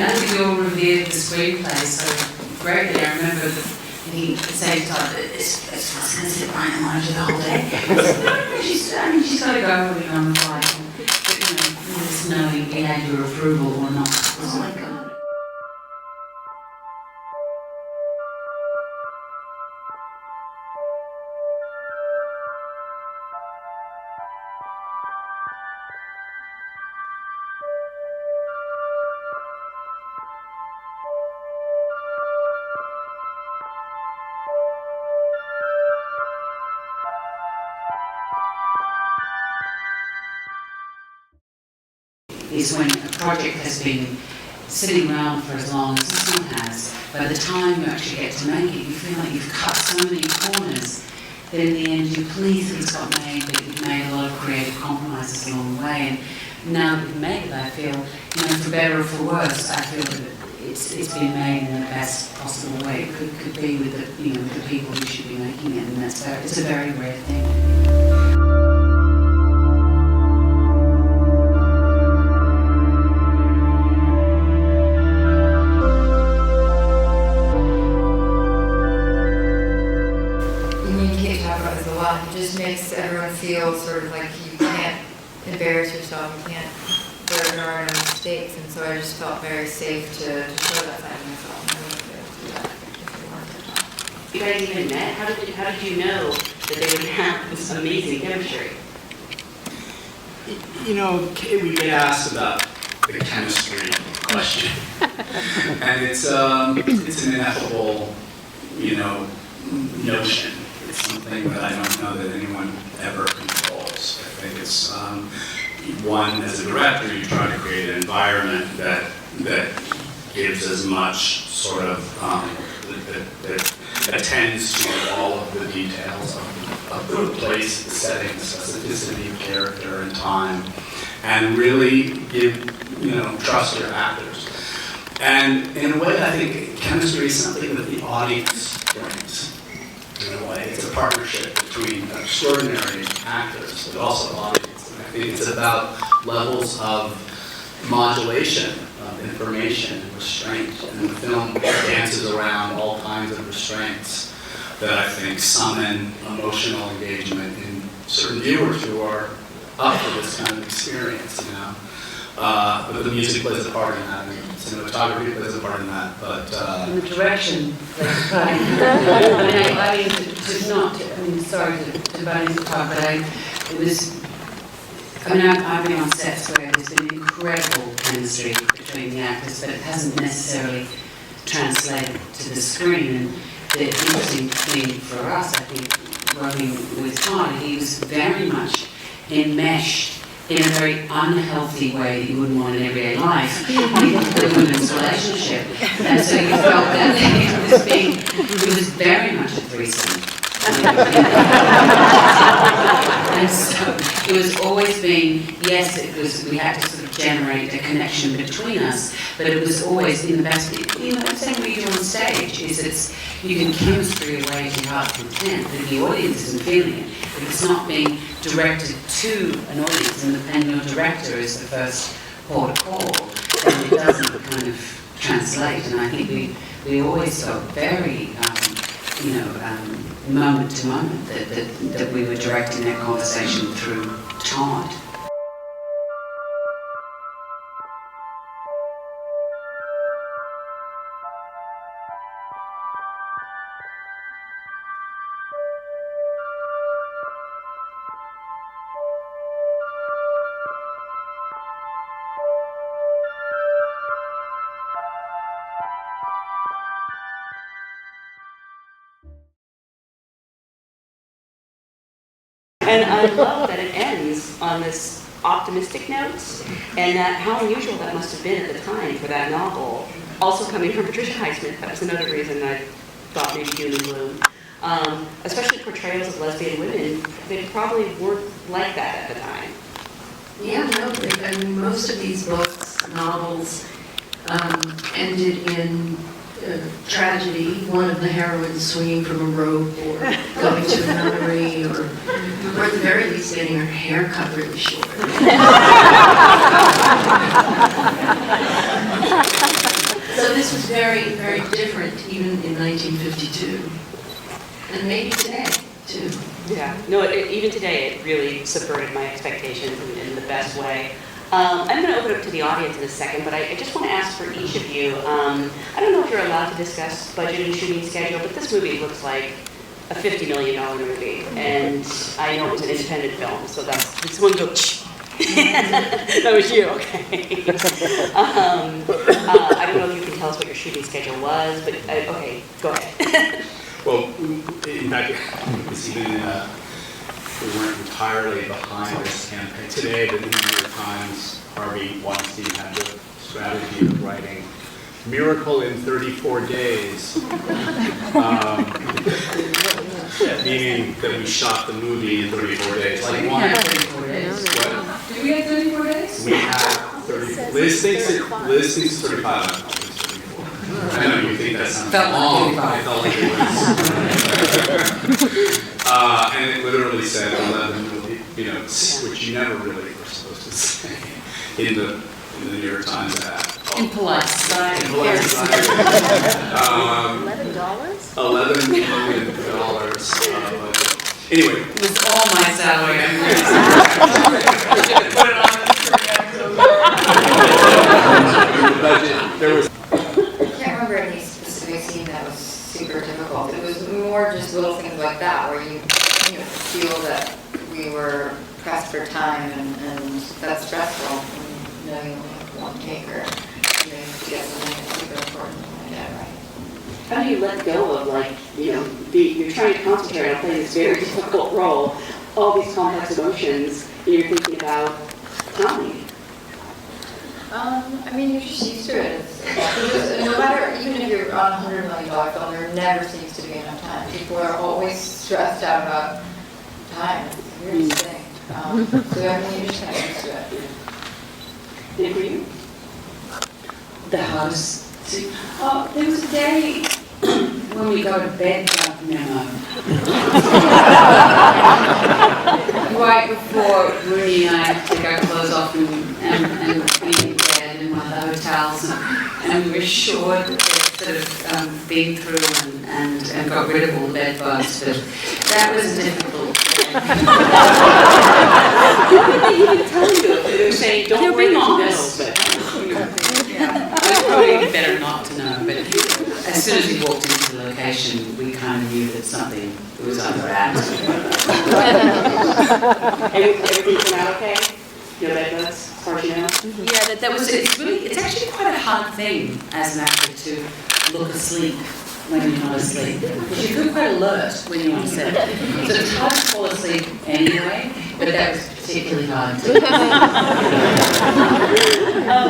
and we all revered the screenplay so greatly. I remember he saying to Todd, "It's just going to sit right in line for the whole day." No, she's got to go when on the flight. But just knowing he had your approval or not. Oh my God. Is when a project has been sitting around for as long as this one has. By the time you actually get to make it, you feel like you've cut so many corners that in the end you're pleased that it's got made, but you've made a lot of creative compromises along the way. And now that we've made it, I feel, for better or for worse, I feel that it's been made in the best possible way it could be with the people who should be making it, and it's a very rare thing. It just makes everyone feel sort of like you can't embarrass yourself, you can't, there are no mistakes, and so I just felt very safe to show that side of myself. You guys even met? How did you know that they would have this amazing chemistry? We get asked about the chemistry question, and it's an ineffable, notion. It's something that I don't know that anyone ever controls. I think it's one, as a director, you try to create an environment that gives as much sort of that attends to all of the details of the place, the setting, the specificity of character and time, and really trust your actors. And in a way, I think chemistry is something that the audience brings. In a way, it's a partnership between extraordinary actors, but also audience. And I think it's about levels of modulation, of information, and restraint. And the film dances around all kinds of restraints that I think summon emotional engagement in certain viewers who are up for this kind of experience. But the music plays a part in that, and cinematography plays a part in that. But and the direction plays a part. Sorry to butt into talk, but I've been on sets where there's been incredible chemistry between the actors, but it hasn't necessarily translated to the screen. And the interesting thing for us, I think, working with Todd, he was very much enmeshed in a very unhealthy way that you wouldn't want in everyday life, into the women's relationship. And so you felt that it was very much a threesome. And so it was always being, we had to sort of generate a connection between us, but it was always in the best, the same way you do on stage, you can chemistry away to your heart's content, but if the audience isn't feeling it, if it's not being directed to an audience, and your director is the first port of call, then it doesn't kind of translate. And I think we always felt very, moment to moment that we were directing that conversation through Todd. And I love that it ends on this optimistic note, and that how unusual that must have been at the time for that novel. Also coming from Patricia Highsmith, that was another reason I thought maybe doom and gloom. Especially portrayals of lesbian women, they probably weren't like that at the time. Yeah, no, most of these books, novels, ended in tragedy, one of the heroines swinging from a rope or going to a nunnery or at the very least getting her hair cut really short. this was very, very different even in 1952. And maybe today, too. Yeah, no, even today, it really subverted my expectations in the best way. I'm going to open it up to the audience in a second, but I just want to ask for each of you, I don't know if you're allowed to discuss budget and shooting schedule, but this movie looks like a $50 million movie, and I know it was an independent film, so this one goes, that was you, okay. I don't know if you can tell us what your shooting schedule was, but, okay, go ahead. Well, in fact, it's even, we weren't entirely behind this campaign. Today, the New York Times, Harvey Weinstein had the strategy of writing "Miracle in 34 days," meaning that we shot the movie in 34 days. Like one. 34 days. What? Do we have 34 days? We had 30. Liz thinks it's 35. I think it's 34. I know you think that sounds Felt like long. 35. I felt like it was. And it literally said 11 minutes, which you never really were supposed to say in the New York Times ad. In polite society. In polite society. $11? $11 million. Anyway. It was all my salary. I'm really sorry. Put it on the There was. I can't remember any specific scene that was super difficult. It was more just little things like that where you feel that we were pressed for time and that's stressful. And, you only have one take or to get something that's super important like that, right? How do you let go of, like, you're trying to concentrate on playing this very difficult role, all these complex emotions, and you're thinking about comedy? I mean, you're just used to it. No matter, even if you're on a $100 million film, there never seems to be enough time. People are always stressed out about time. It's the weirdest thing. So I mean, you just kind of used to it. And for you? The hardest. There was a day when we got a bed bug memo. Right before Rooney and I had to take our clothes off and be in bed in one of the hotels, and we were assured that they'd sort of been through and got rid of all the bed bugs, but that was difficult. They even tell you, they were saying, don't worry, honest. but It's probably better not to know, but as soon as we walked into the location, we kind of knew that something was under our everything turned out okay? No bed bugs, as far as you know? Yeah, it's actually quite a hard thing as an actor to look asleep when you're not asleep. Because you feel quite alert when you're on set. So it's hard to fall asleep anyway, but that was particularly hard.